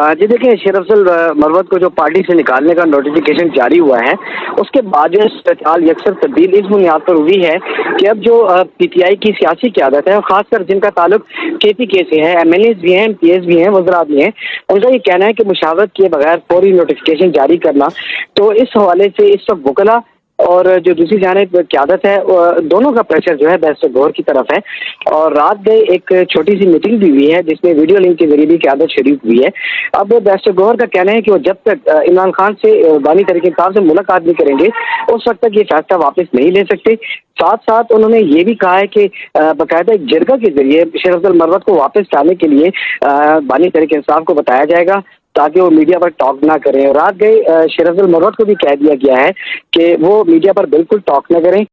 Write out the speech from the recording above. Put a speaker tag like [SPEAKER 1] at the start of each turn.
[SPEAKER 1] जी देखिए, शेर अफजल मरवत को जो पार्टी से निकालने का नोटिफिकेशन जारी हुआ है, उसके बाद जो इस्तेमाल यकसर तब्दील इस बुनियाद पर हुई है कि अब जो पीटीआई की सियासी क़यादत है, और खासकर जिनका ताल्लुक केपीके से है, एमएलएज भी हैं, एमपीएस भी हैं, वज़रा भी हैं, उनका ये कहना है कि मुशावरत किए बगैर फौरी नोटिफिकेशन जारी करना। तो इस हवाले से इस वक्त वकला और जो दूसरी जानिब क़यादत है, दोनों का प्रेशर जो है बैरिस्टर गौहर की तरफ है। और रात गए एक छोटी सी मीटिंग भी हुई है जिसमें वीडियो लिंक के जरिए भी क़यादत शरीक हुई है। अब बैरिस्टर गौहर का कहना है कि वो जब तक इमरान खान से बानी तरीके इंसाफ से मुलाकात नहीं करेंगे, उस वक्त तक ये फैसला वापस नहीं ले सकते। साथ साथ उन्होंने ये भी कहा है कि बाकायदा एक जरगा के जरिए शेर अफजल मरवत को वापस लाने के लिए बानी तरीके इंसाफ को बताया जाएगा ताकि वो मीडिया पर टॉक ना करें। रात गए शेर अफजल मरवत को भी कह दिया गया है कि वो मीडिया पर बिल्कुल टॉक ना करें।